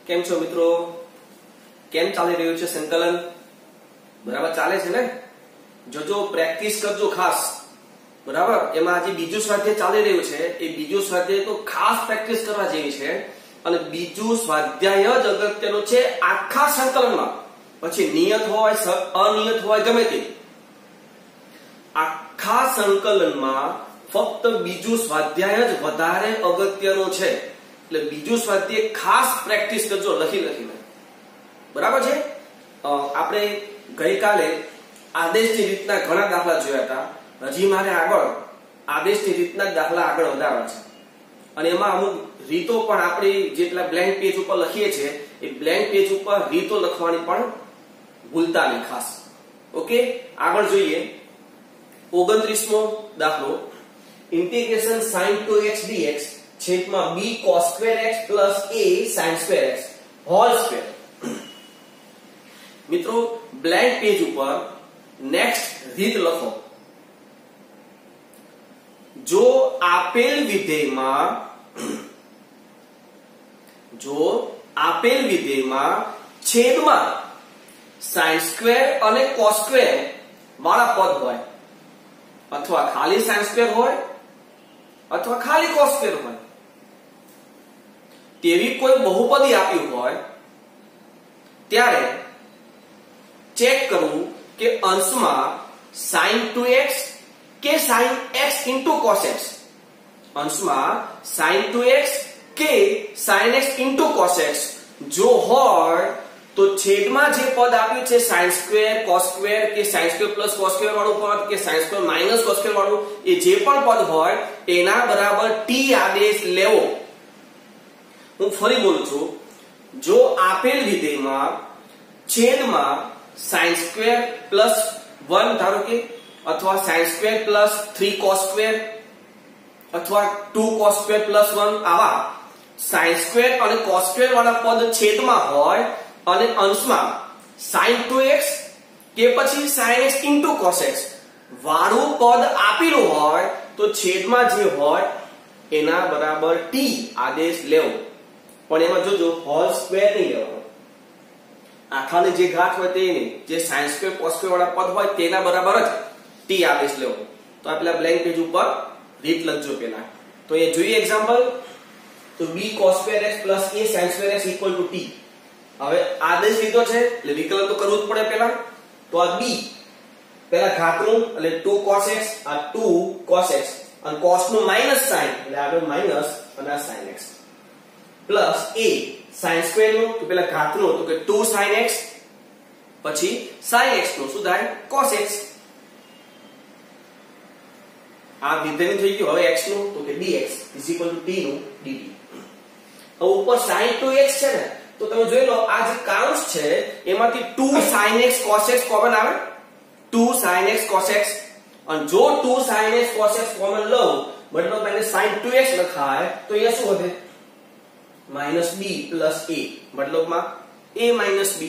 કેમ છો મિત્રો? કેમ ચાલી રહ્યું છે સંકલન? બરાબર ચાલે છે ને? જોજો પ્રેક્ટિસ કરજો ખાસ, બરાબર. એમાં આજે બીજું સ્વાધ્યાય ચાલી રહ્યું છે, એ બીજું સ્વાધ્યાય તો ખાસ પ્રેક્ટિસ કરવા જેવી છે. અને બીજું સ્વાધ્યાય જ અગત્યનું છે આખા સંકલનમાં. પછી નિયત હોય અનિયત હોય ગમે તે, આખા સંકલનમાં ફક્ત બીજું સ્વાધ્યાય જ વધારે અગત્યનું છે. એટલે બીજું સ્વાધ્યાય ખાસ પ્રેક્ટિસ કરજો લખીને, બરાબર છે. આપણે ગઈકાલે આદેશની રીતના ઘણા દાખલા જોયા હતા. હજી મારે આગળ આદેશની રીતના દાખલા આગળ વધારવા છે. અને એમાં અમુક રીતો પણ આપણે જેટલા બ્લેન્ક પેજ ઉપર લખીએ છીએ એ બ્લેન્ક પેજ ઉપર રીતો લખવાની પણ ભૂલતા નહીં ખાસ. ઓકે, આગળ જોઈએ 29મો દાખલો. ઇન્ટિગ્રેશન sin 2x dx છેદમાં b cos square x plus a sin square x whole square. મિત્રો બ્લેન્ક પેજ ઉપર નેક્સ્ટ રીત લખો. જો આપેલ વિધેયમાં છેદમાં sin સ્ક્વેર અને cos સ્ક્વેર વાળા પદ હોય, અથવા ખાલી sin સ્ક્વેર હોય અથવા ખાલી cos સ્ક્વેર હોય, તેવી કોઈ બહુપદી આપ્યું હોય ત્યારે ચેક કરવું કે અંશમાં sin 2x કે sin x into cos x, અંશમાં sin 2x કે sin x into cos x જો હોય તો છેદમાં જે પદ આપ્યું છે sin સ્ક્વેર cos સ્ક્વેર કે sin square plus cos square વાળું પદ કે sin square minus cos square વાળું, એ જે પણ પદ હોય એના બરાબર t આદેશ લેવો. હું ફરી બોલું છું. જો આપેલ વિધેયમાં છેદમાં sin સ્ક્વેર પ્લસ 1 ધારો કે, અથવા sin square plus 3 cos square અથવા 2 cos સ્ક્વેર પ્લસ 1 આવા sin સ્ક્વેર અને cos સ્ક્વેર વાળા પદ છેદમાં હોય અને અંશમાં sin 2x કે પછી sin x into cos x વાળું પદ આપેલું હોય તો છેદમાં જે હોય એના બરાબર t આદેશ લેવો. પણ એમાં જોજો હોલ સ્ક્વેર નહીં લેવાનો, આખાની જે ઘાત હોય તે નહીં, જે sin સ્ક્વેર cos સ્ક્વેર વાળા પદ હોય તેના બરાબર જ t આદેશ લેવો. તો આ પેલા બ્લેન્ક પેજ ઉપર રીત લખજો પેલા. તો એ જોઈએ એક્ઝામ્પલ. તો b cos square x plus a sin square x equal to t. હવે આદેશ લીધો છે એટલે વિકલન તો કરવું જ પડે પેલા. તો આ b પેલા ઘાતનું એટલે 2 cos x, આ 2 cos x અને cos નું માઈનસ સાઇન એટલે આગળ માઈનસ અને આ sin x plus a sin square નું તો પેલા ઘાતનું તો કે 2 sin x પછી sin x નું શું થાય cos x. આ વિધેય થઈ ગયું. હવે x નું તો કે dx t નું dt. હવે ઉપર sin 2x છે ને, તો તમે જોઈ લો આ જે કાઉન્સ છે એમાંથી 2 sin x cos x common આવે, 2 sin x cos x. અને જો 2 sin x cos x common લઉં મતલબ એને sin 2x લખાય તો એ શું વધે -b plus a, મતલબમાં a minus b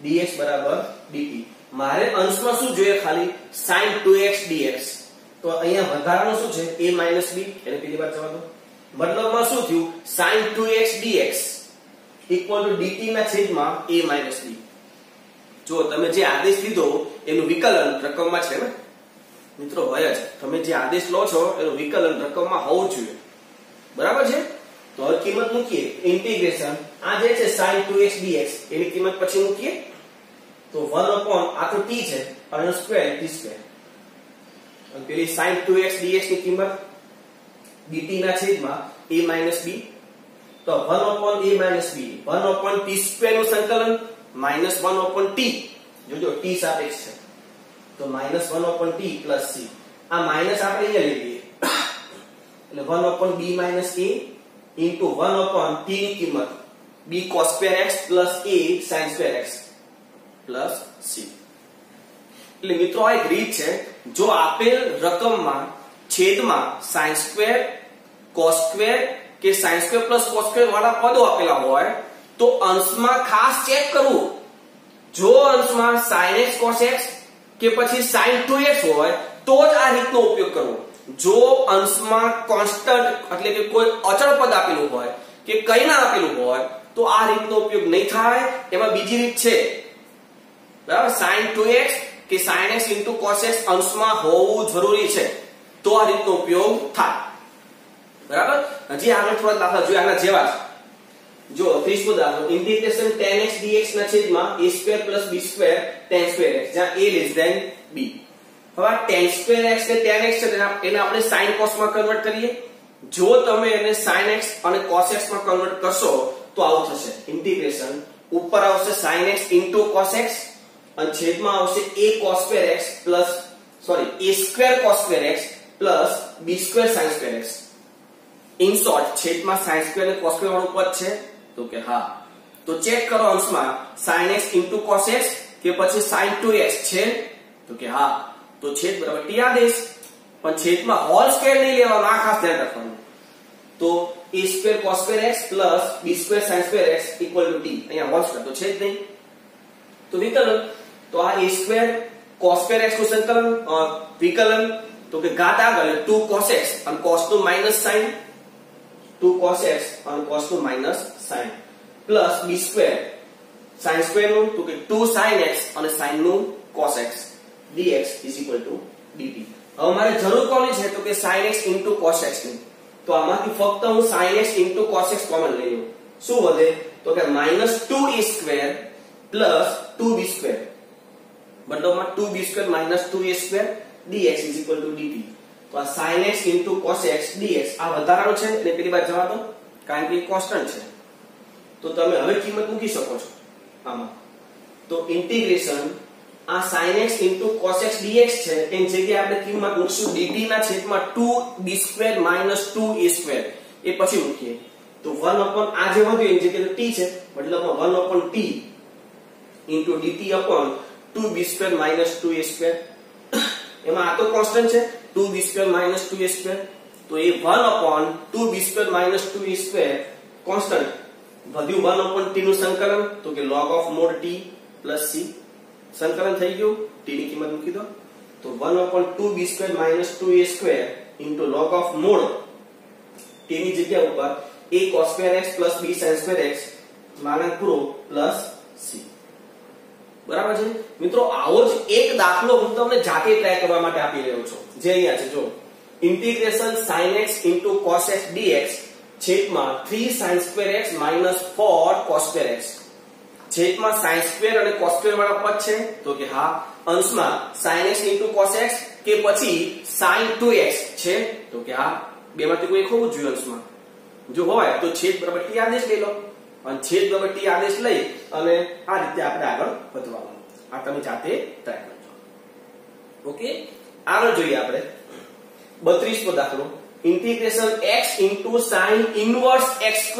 dx બરાબર dt. મારે અંશમાં શું જોઈએ ખાલી sin 2x dx. તો અહીંયા વધારાનું શું છે a minus b, એટલે પેલી વાત જવા દો. મતલબમાં શું થયું sin 2x dx equal to dt ના છેદમાં a minus b. જો તમે જે આદેશ લીધો એનું વિકલન રકમમાં છે ને મિત્રો, હોય જ. તમે જે આદેશ લો છો એનું વિકલન રકમમાં હોવું જોઈએ, બરાબર છે. તો હવે કિંમત મૂકીએ. ઇન્ટિગ્રેશન આ જે છે sin 2x dx એની કિંમત પછી મૂકીએ તો 1 આ તો t છે અને સ્ક્વેર t સ્ક્વેર, અને પેલી sin 2x dx ની કિંમત dt ના છેદમાં a minus b. તો 1 a minus b 1 t square નું સંકલન minus 1 t. જોજો t સાપેક્ષ છે તો -1 t plus c. આ માઈનસ આપણે અહીંયા લઈ લઈએ એટલે 1 b minus a into 1 t ની કિંમત b cos square x plus a sin square x plus c. એટલે મિત્રો આ એક રીત છે. જો આપેલ રકમમાં છેદમાં sin સ્ક્વેર cos સ્ક્વેર કે sin square plus cos square વાળા પદો આપેલા હોય તો અંશમાં ખાસ ચેક કરવું. જો અંશમાં sin x cos x કે પછી sin 2x હોય તો જ આ રીતનો ઉપયોગ કરવો. જો અંશમાં કોન્સ્ટન્ટ એટલે કે કોઈ અચળ પદ આપેલું હોય કે કઈ ના આપેલું હોય તો આ રીતનો ઉપયોગ નહીં થાય. એમાં બીજી રીત છે, બરાબર, sin 2x કે sin x * cos x અંશમાં હોવું જરૂરી છે તો આ રીતનો ઉપયોગ થાય. બરાબર. હજી આગળ થોડા દાખલા જોઈએ આના જેવા. જો 30મો દાખલો, ઇન્ટિગ્રેશન tan x dx ના છેદમાં a² + b² tan square x, જ્યાં a b. હવે આ tan square x ને tan x છે એને આપણે sin cos માં કન્વર્ટ કરીએ. જો તમે એને sin x અને cos x માં કન્વર્ટ કરશો તો આવું થશે. ઇન્ટિગ્રેશન ઉપર આવશે sin x * cos x અને છેદમાં આવશે a cos square x plus a² cos square x plus b² sin square x. In short છેદમાં sin square અને cos square વાળું પદ છે તો કે હા. તો ચેક કરો અંશમાં sin x * cos x કે પછી sin 2x છે તો કે હા. તો છેદ બરાબર t આદેશ, પણ છેદમાં હોલ સ્ક્વેર નહીં લેવાનો, આ ખાસ ધ્યાન રાખવાનું. તો a² cos square x plus b² sin square x = t. અહીંયા હોલ સ્ક્વેર તો છે જ નહીં. તો વિકલન, તો આ a² cos square x નું સંકલન વિકલન, તો કે ઘાત આગળ 2 cos x અને cos નું માઈનસ sin, 2 cos x અને cos નું minus sin plus b² sin square નું, તો કે 2 sin x અને sin નું cos x dx = dt. હવે મારે જરૂર કોની છે તો કે sin x * cos x ની. તો આમાંથી ફક્ત હું sin x * cos x common લઈ લઉં. શું વધે તો કે -2a² પ્લસ 2b², મતલબમાં 2b² - 2a² dx = dt. તો આ sin x * cos x dx આ વધારાનું છે એટલે પેલી બાજુ જવા દો કારણ કે કોન્સ્ટન્ટ છે. તો તમે હવે કિંમત મૂકી શકો છો આમાં. તો ઇન્ટિગ્રેશન આ sin x * cos x dx છે એની જગ્યાએ આપણે કિંમત મૂકશું dt ના છેદમાં 2b² - 2a². એ પછી મૂકીએ તો 1 આ જે વધ્યું એની જગ્યાએ t છે, મતલબમાં 1/t * dt upon 2b² - 2a². એમાં આ તો કોન્સ્ટન્ટ છે 2b² - 2a². તો એ 1/2b² - 2a² કોન્સ્ટન્ટ વધ્યું 1/t નું સંકલન, તો કે log of mod t plus c. સંકલન થઈ ગયું, t ની કિંમત મૂકી દો. તો 1/2b² - 2a² log of mod t ની જગ્યા ઉપર a cos square x plus b sin square x માનાંક પૂરો પ્લસ c. બરાબર છે મિત્રો. આવો જ એક દાખલો હું તમને જાતે ટ્રાય કરવા માટે આપી રહ્યો છું, જે અહીંયા છે. જો integration sin x * cos x dx છેદમાં 3 sin square x - 4 cos square x. છેદમાં sin square અને cos square વાળા પદ છે તો કે હા. અંશમાં sin x * cos x કે પછી sin 2x છે તો કે હા. બેમાંથી કોઈ એક હોવું જોઈએ અંશમાં. જો હોય તો છેદ બરાબર t આદેશ લઈ લો અને છેદ બરાબર t આદેશ લઈ અને આ રીતે આપણે આગળ વધવાનું. આ તમે જાતે ટ્રાય કરજો. ઓકે, આગળ જોઈએ આપણે 32મો દાખલો, integration x * sin inverse x²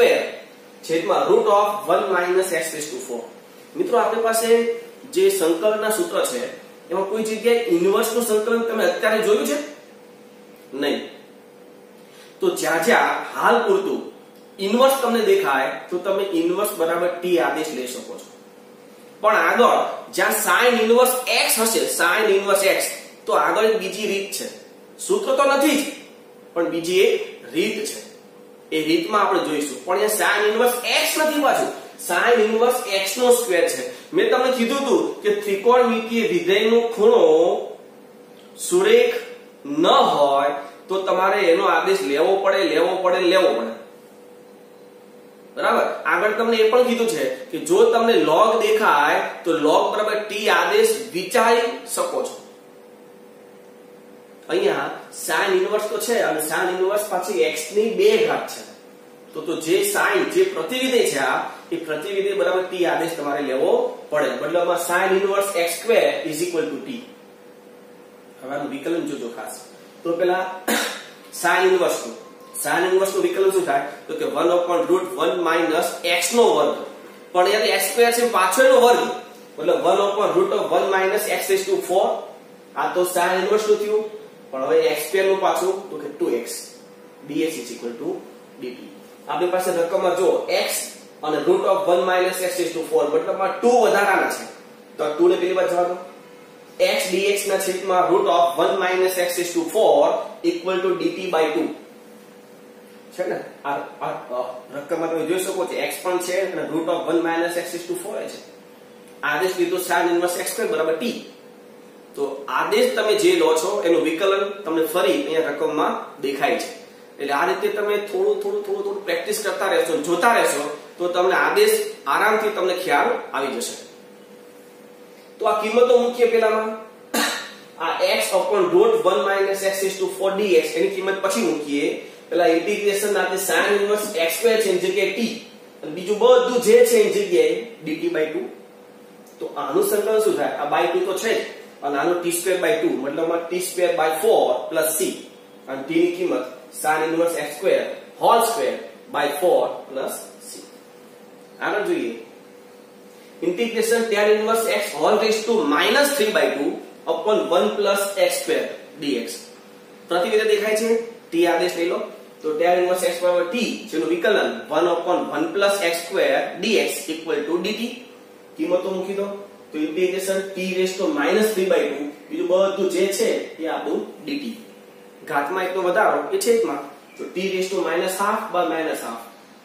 છેદમાં √1 - x⁴. મિત્રો આપણી પાસે જે સંકલનના સૂત્ર છે એમાં કોઈ જગ્યાએ ઇન્વર્સ નું સંકલન તમે અત્યારે જોયું છે નહીં. તો જ્યાં હાલ પૂરતું ઇન્વર્સ તમને દેખાય તો તમે ઇન્વર્સ બરાબર t આદેશ લઈ શકો છો. પણ આગળ જ્યાં sin ઇન્વર્સ x હશે, sin ઇન્વર્સ x, તો આગળ બીજી રીત છે. સૂત્ર તો નથી જ પણ બીજી એક રીત છે. એ રીતમાં આપણે જોઈશું. પણ એ sin ઇન્વર્સ x નથી, પાછું sin ઇન્વર્સ x નો સ્ક્વેર છે. મેં તમને કીધું હતું કે ત્રિકોણમિતીય વિધેયનો ખૂણો સુરેખ ન હોય તો તમારે એનો આદેશ લેવો પડે. બરાબર. આગળ તમને એ પણ કીધું છે કે જો તમને log દેખાય તો log બરાબર t આદેશ વિચારી શકો છો. અહીંયા sin ઇન્વર્સ તો છે અને sin ઇન્વર્સ પાછી x ની 2 ઘાત છે. તો જે sin જે પ્રતિવિધેય છે આ એ પ્રતિવિધેય બરાબર t આદેશ તમારે લેવો પડે. મતલબમાં sin ઇન્વર્સ x² = t. હવે આનું વિકલન જોજો ખાસ. તો પેલા sin ઇન્વર્સ નું વિકલન શું થાય તો કે 1/√1 - x નો વર્ગ. પણ અહીંયા x² છે પાછો એનો વર્ગ, મતલબ 1/√1 - x⁴. આ તો sin ઇન્વર્સ નું થયું. પણ હવે x² નું પાછું તો કે 2x dx = dt. આપણી પાસે રકમમાં જો x અને √1 - x⁴, મતલબમાં 2 વધારાના છે તો આ 2 ને પેલી બાજુ જવા દો. x dx ના છેદમાં √1 - x⁴ = dt/2. છે ને આ રકમમાં તમે જોઈ શકો છો x પણ છે અને √1 - x⁴ છે. આદેશ લીધો sin ઇન્વર્સ x² બરાબર t. તો આદેશ તમે જે લો છો એનું વિકલન તમને ફરી અહીંયા રકમમાં દેખાય છે. એટલે આ રીતે તમે થોડું પ્રેક્ટિસ કરતા રહેશો, જોતા રહેશો તો તમને આદેશ આરામથી તમને ખ્યાલ આવી જશે. તો આ કિંમતો મૂકીએ પેલામાં આ x/√1 - x⁴ dx એની કિંમત પછી મૂકીએ. પેલા ઇન્ટિગ્રેશન ના sin ઇન્વર્સ x² છે એની જગ્યાએ t અને બીજું બધું જે છે એની જગ્યાએ dt/2. તો આનું સંકલન શું થાય? આ /2 તો છે જ અને આનું t²/2 મતલબમાં t²/4 c અને t ની કિંમત sin inverse x² whole square /4 c. આગળ જોઈએ integration tan inverse x whole raise to -3/2 upon 1 + x² dx. પ્રતિવિધ દેખાય છે. t આદેશ લઈ લો તો tan ઇન્વર્સ x = t જેનું વિકલન 1/1 + x² dx = dt. કિંમતો મૂકી દો તો ઇન્ટિગ્રેશન t⁻³ બીજું બધું જે છે એ આપણું dt. ઘાતમાં એકનો વધારો એ છેદમાં તો t⁻½ આ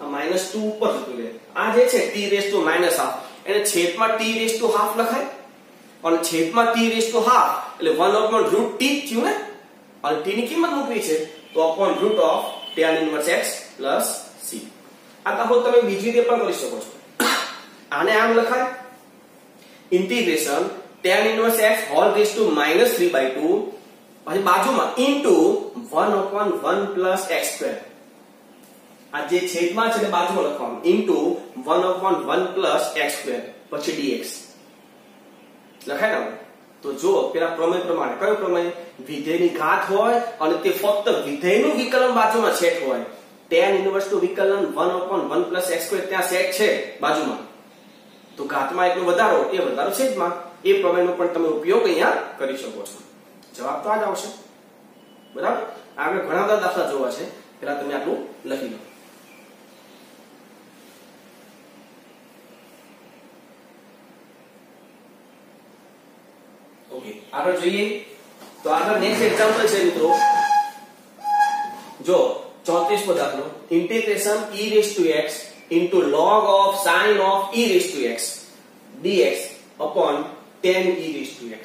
-2 ઉપર જતું રહે. આ જે છે t⁻½ એને છેદમાં t⁻½ લખાય અને છેદમાં t⁻½ એટલે 1/√t થયું ને અને t ની કિંમત મૂકવી છે તો /tan ઇન્વર્સ x + c. આ દાખલો તમે બીજી રીતે પણ કરી શકો છો. આને આમ લખાય integration tan inverse x whole raise to -3/2 પછી બાજુમાં ઇન્ટુ 1/1 + x². આ જે છેદમાં છે એ બાજુમાં લખવાનું ઇન્ટુ 1/1 + x² પછી dx લખાય ને. તો જો પેલા પ્રમેય પ્રમાણે કયો પ્રમેય? વિધેયની ઘાત હોય અને તે ફક્ત વિધેયનું વિકલન બાજુમાં સેટ હોય. tan ઇન્વર્સ નું વિકલન 1/1 + x² ત્યાં સેટ છે બાજુમાં. તો ઘાતમાં એકનો વધારો એ વધારો છેદમાં. એ પ્રમેયનો પણ તમે ઉપયોગ અહીંયા કરી શકો છો. જવાબ તો આ જ આવશે. બરાબર. આગળ ઘણા બધા દાખલા જોવા છે. પહેલા તમે આટલું લખી લો. ઓકે આગળ જોઈએ તો આગળ નેક્સ્ટ એક્ઝામ્પલ છે મિત્રો. જો 34મો દાખલો integration e⁻x log of sin of e⁻x dx upon tan e⁻x.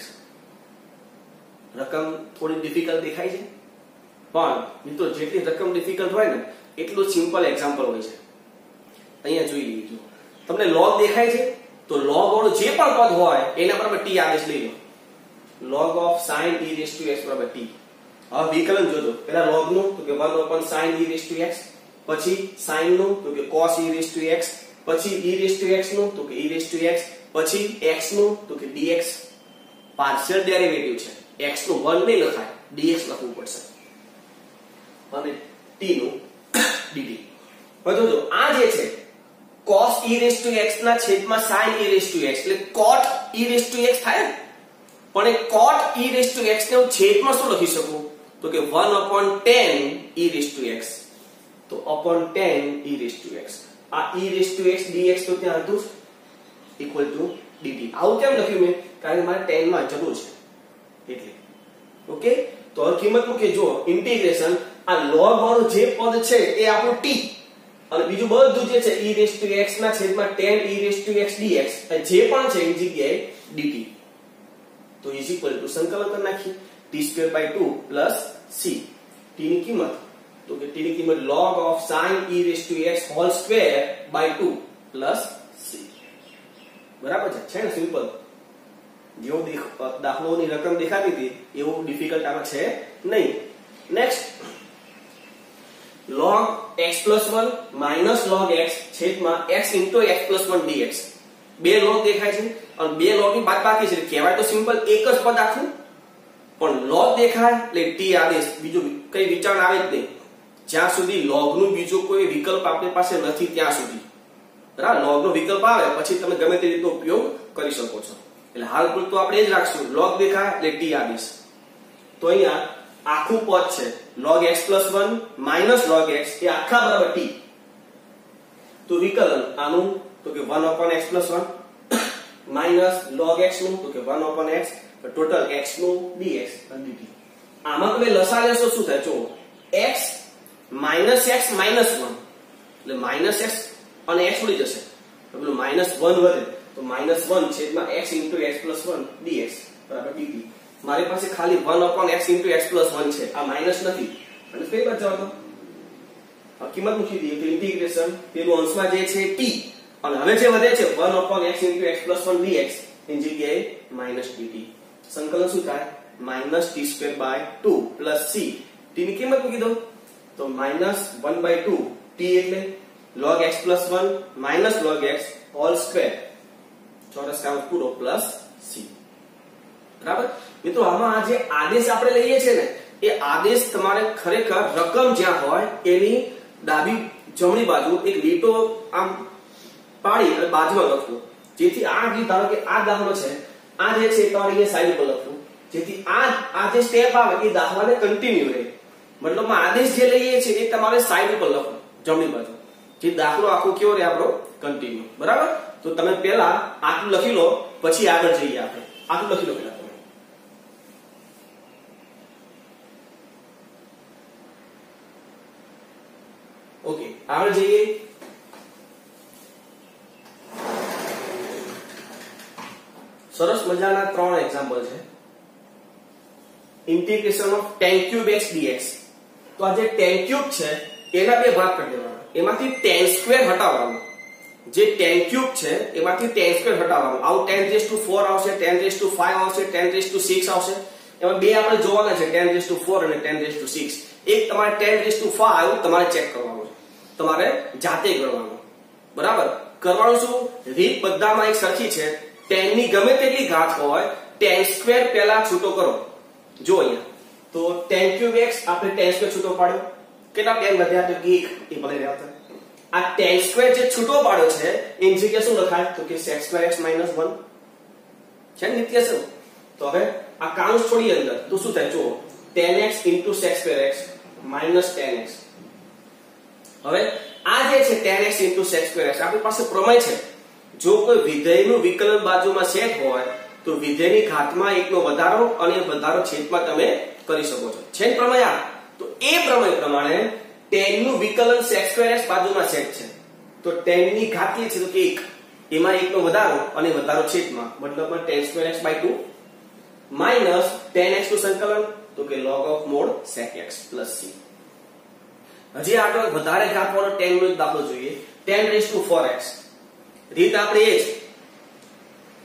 રકમ થોડી ડિફિકલ્ટ દેખાય છે પણ મિત્રો જેટલી રકમ ડિફિકલ્ટ હોય ને એટલું સિમ્પલ એક્ઝામ્પલ હોય છે. અહીંયા જોઈ લીધું તમને log દેખાય છે તો log વાળું જે પણ પદ હોય એના બરાબર t આદેશ લઈ લો. log of sin e⁻x બરાબર t. હવે વિકલન જોજો. પહેલા log નું તો કે 1/sin e⁻x પછી sin નું તો કે cos e⁻x પછી e⁻x નું તો કે e⁻x પછી x નું તો કે dx. પાર્શિયલ ડેરિવેટિવ છે. x નું 1 નહીં લખાય dx લખવું પડશે અને t નું dt. બધું જો આ જે છે cos e⁻x ના છેદમાં sin e⁻x એટલે cot e⁻x થાય પણ એ cot e⁻x ને હું છેદમાં શું લખી શકું તો કે 1/tan e⁻x. તો /tan e⁻x આ e⁻x dx તો ત્યાં હતું = dt. આવું કેમ લખ્યું મેં? કારણ કે મારે tan માં જરૂર છે એટલે. ઓકે તો હવે કિંમત મૂકીએ. જો ઇન્ટિગ્રેશન આ log વાળું જે પદ છે એ આપણું t અને બીજું બધું જે છે e⁻x ના છેદમાં tan e⁻x dx જે પણ છે એની જગ્યાએ dt. તો = સંકલન કરી નાખીએ t²/2 + c. t ની કિંમત તો કે t ની કિંમત log of sin e⁻x whole square /2 + c. બરાબર છે ને સિમ્પલ. જેવો દાખલોની રકમ દેખાતી હતી એવું ડિફિકલ્ટ આમાં છે નહીં. Next log x + 1 - log x છેદમાં x * x + 1 dx. બે log દેખાય છે અને બે log ની બાદબાકી છે. કહેવાય તો સિમ્પલ એક જ પદ આખું પણ log દેખાય એટલે t આદેશ બીજું કઈ વિચાર આવે જ નહીં જ્યાં સુધી log નું બીજો કોઈ વિકલ્પ આપણી પાસે નથી ત્યાં સુધી. બરાબર. log નો વિકલ્પ આવે પછી તમે ગમે તે રીતનો ઉપયોગ કરી શકો છો. એટલે હાલ પૂરતું આપણે એ જ રાખશું log દેખાય એટલે t આદેશ. તો અહીંયા આખું પદ છે log x + 1 - log x એ આખા બરાબર t. તો વિકલન આનું તો કે 1/x + 1 માઈનસ log x નું તો કે 1/x તો ટોટલ x નું dx અને dt. આમાં તમે લસા લેશો શું થાય? જો x -x -1 એટલે -x અને x ઉડી જશે તો પેલું -1 વધે તો -1 છેદમાં x * x + 1 dx બરાબર dt. મારી પાસે ખાલી 1/x * x + 1 છે, આ માઈનસ નથી અને ફેર બચાવો તો આ કિંમત મૂકી દઈએ તો ઇન્ટિગ્રેશન પેલું અંશમાં જે છે t અને હવે જે વધે છે 1/x * x + 1 dx ની જગ્યાએ -dt. સંકલન શું થાય -t²/2 + c. t ની કિંમત મૂકી દો તો -1/2 t એટલે log x + 1 log x whole square ચોરસ કાઉન્સ પૂરો પ્લસ c. બરાબર મિત્રો, આમાં આ જે આદેશ આપણે લઈએ છે ને એ આદેશ તમારે ખરેખર રકમ જ્યાં હોય એની ડાબી જમણી બાજુ એક લીટો આમ પાડી અને બાજુમાં લખવું, જેથી આ ધારો કે આ દાખલો છે, આ જે છે તમારે અહીંયા સાઈડ પર લખવું, જેથી આ જે સ્ટેપ આવે એ દાખલાને કન્ટિન્યુ રહે. મતલબમાં આદેશ જે લઈએ છે એ તમારે સાઈડ પર લખવું જમણી બાજુ, જે દાખલો આખો કેવો રહે આપણો કન્ટિન્યુ. બરાબર, તો તમે પહેલા આટલું લખી લો પછી આગળ જઈએ. આપણે આટલું લખી લો પહેલા તમે. ઓકે, આગળ જઈએ. સરસ મજાના 3 એક્ઝામ્પલ છે. Integration of tan³ x dx. તો આ જે tan³ છે એના બે ભાગ કરી દેવાના, એમાંથી tan² હટાવવાનું. જે tan³ છે એમાંથી tan² હટાવવાનું. આવું 10⁴ આવશે, 10⁵ આવશે, 10⁶ આવશે. એમાં બે આપણે જોવાના છે, 10⁴ અને 10⁶. એક તમારે 10⁵ તમારે ચેક કરવાનું છે, તમારે જાતે કરવાનું. બરાબર, કરવાનું શું? રીત બધામાં એક સરખી છે. tan ની ગમે તેટલી ઘાત હોય, tan² પહેલા છૂટો કરો. જો અહીંયા તો tan³ x આપણે tan² છૂટો પાડ્યો, કેટલા tan વધ્યા? તો 1, એ ભલે રહ્યા. આ tan² જે છૂટો પાડ્યો છે એની જગ્યાએ શું લખાય? તો કે sec² x - 1 છે ને નિત્ય છે. તો હવે આ કાઉન્સ છોડી અંદર તો શું થાય? જો tan x * sec² x - tan x. હવે આ જે છે tan x * sec² x આપણી પાસે પ્રમેય છે. જો કોઈ વિધેયનું વિકલન બાજુમાં સેટ હોય તો વિધેયની ઘાતમાં એકનો વધારો અને વધારો છેદમાં તમે કરી શકો છો. છે ને પ્રમેય આ? તો એ પ્રમેય પ્રમાણે tan નું વિકલન sec² x બાજુમાં સેટ છે. તો tan ની ઘાત છે તો કે 1, એમાં એકનો વધારો અને વધારો છેદમાં, મતલબમાં tan² x/2 minus tan x નું સંકલન તો કે log of mod sec x + c. હજી આગળ વધારે ઘાત વાળો tan નો દાખલો જોઈએ. tan⁴x. રીત આપણે એ જ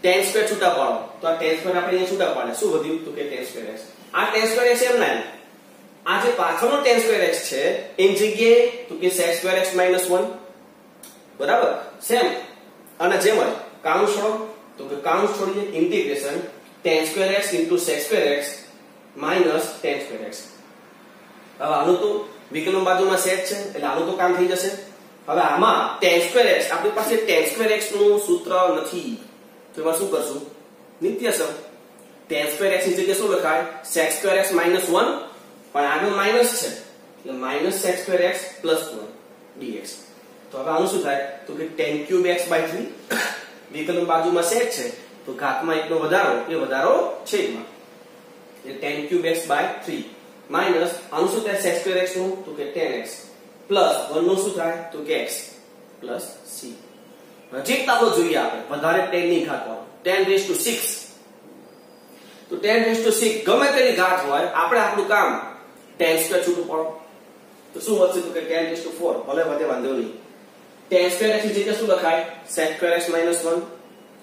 tan² છૂટા પાડો, તો આ tan² આપણે અહીંયા છૂટા પાડે. શું વધ્યું? તો કે tan² x. આ tan² x એમ ના, આ જે પાછળનો tan² x છે એની જગ્યાએ તો કે sec² x - 1. બરાબર, સેમ. અને જેમ જ કાઉન્સ છોડો તો કે કાઉન્સ છોડીએ, integration tan² x * sec² x - tan² x. હવે આનું તો વિકલન બાજુમાં સેટ છે એટલે આનું તો કામ થઈ જશે. હવે આમાં tan² x આપણી પાસે tan² x નું સૂત્ર નથી, તો એમાં શું કરશું? નિત્ય સમ. tan² x ની જગ્યાએ શું લખાય? sec² x - 1, પણ આગળ માઈનસ છે એટલે -sec² x + 1 dx. તો હવે આનું શું થાય? તો કે tan³ x/3 વિકલન બાજુમાં સેટ છે તો ઘાતમાં એકનો વધારો, એ વધારો છેદમાં એટલે tan³ x/3 માઈનસ આનું શું થાય? sec² x નું તો કે tan x પ્લસ 1 નું શું થાય? તો કે x પ્લસ c. હજી દાખલો જોઈએ આપણે વધારે tan ની ઘાત વાળો, 10⁶. તો 10⁶ ગમે તેની ઘાત હોય, આપણે આપણું કામ tan² છૂટું પાડો તો શું વધશે? તો કે 10⁴. ભલે વધે, વાંધો નહીં. tan² x ની જગ્યાએ શું લખાય? sec² x - 1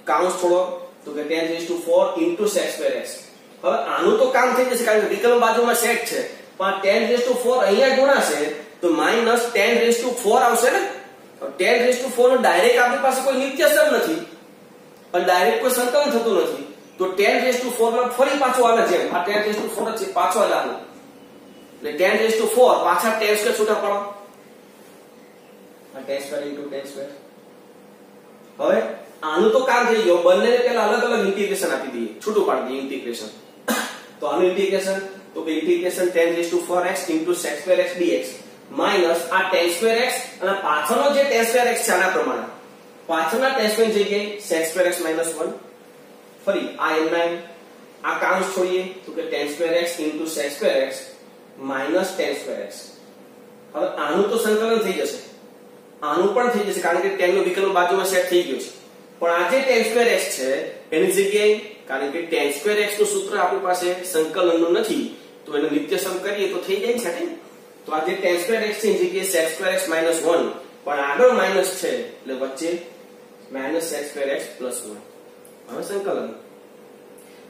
કાઉન્સ છોડો તો કે 10⁴ * sec² x. હવે આનું તો કામ થઈ જશે કારણ કે વિકલન બાજુમાં સેટ છે, પણ 10⁴ અહીંયા ગુણાશે તો -10⁴ આવશે ને. 10⁴ નો ડાયરેક્ટ આપણી પાસે કોઈ નિત્યસમ નથી, પણ ડાયરેક્ટ કોઈ સંકલન થતું નથી. તો 10⁴ માં ફરી પાછો આવે, જેમ આ 10⁴ છે પાછો આવે એટલે 10⁴ પાછા tan² છૂટા પાડો, આ tan² * tan². હવે આનું તો કામ થઈ ગયું, બંનેને પહેલા અલગ અલગ ઇન્ટિગ્રેશન આપી દઈએ, છૂટું પાડી દઈએ ઇન્ટિગ્રેશન. તો આનું ઇન્ટિગ્રેશન તો કે integration tan⁴x * sec² x dx minus આ tan² x અને પાછળનો જે tan² x છે આના પ્રમાણે પાછળના tan² ની જગ્યાએ sec² x - 1. ફરી આ n9 આ કાઉન્સ છોડીએ તો કે tan² x * sec² x - tan²x. હવે આનું તો સંકલન થઈ જશે, આનું પણ થઈ જશે કારણ કે tan નો વિકલ્પ બાજુમાં સેટ થઈ ગયો છે, પણ આ જે tan સ્ક્વેર x છે એની જગ્યાએ કારણ કે tan સ્ક્વેર x નું સૂત્ર આપણી પાસે સંકલનનું નથી તો એને નિત્યસમ કરીએ તો થઈ જાય છે ને, તો આ જે tan સ્ક્વેર x છે એની જગ્યાએ sec સ્ક્વેર x -1 પણ આગળ માઈનસ છે એટલે વચ્ચે -sec સ્ક્વેર x +1. હવે સંકલન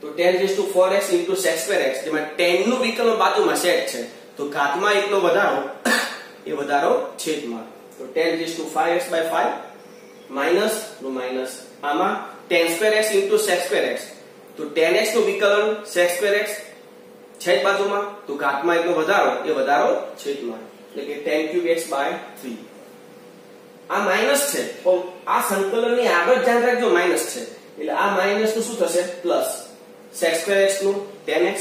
તો tan raised to 4x * sec square x જેમાં tan નું વિકલ્પ બાજુમાં સેટ છે તો ઘાતમાં એકનો વધારો એ વધારો છેદમાં તો tan raised to 5x/5 minus નું માઈનસ આમાં tan square x * sec square x તો tan x નું વિકલન sec સ્ક્વેર x છેદ બાજુમાં તો ઘાતમાં એકનો વધારો એ વધારો છેદમાં એટલે કે tan cube x/3. આ માઈનસ છે પણ આ સંકલનની આગળ ધ્યાન રાખજો માઈનસ છે એટલે આ માઈનસ નું શું થશે પ્લસ sec સ્ક્વેર x નું tan x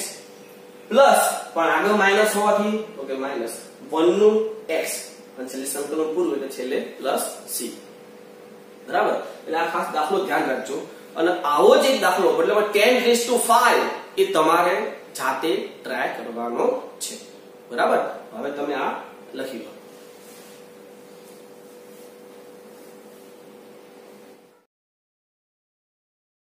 પ્લસ પણ આગળ માઈનસ હોવાથી તો કે માઈનસ 1 નું x અને છેલ્લે સંકલન પૂરું એટલે છેલ્લે પ્લસ c. બરાબર, એટલે આ ખાસ દાખલો ધ્યાન રાખજો અને આવો જ એક દાખલો મતલબ tan raised to 5 એ તમારે જાતે ટ્રાય કરવાનો છે. બરાબર, હવે તમે આ લખી લો.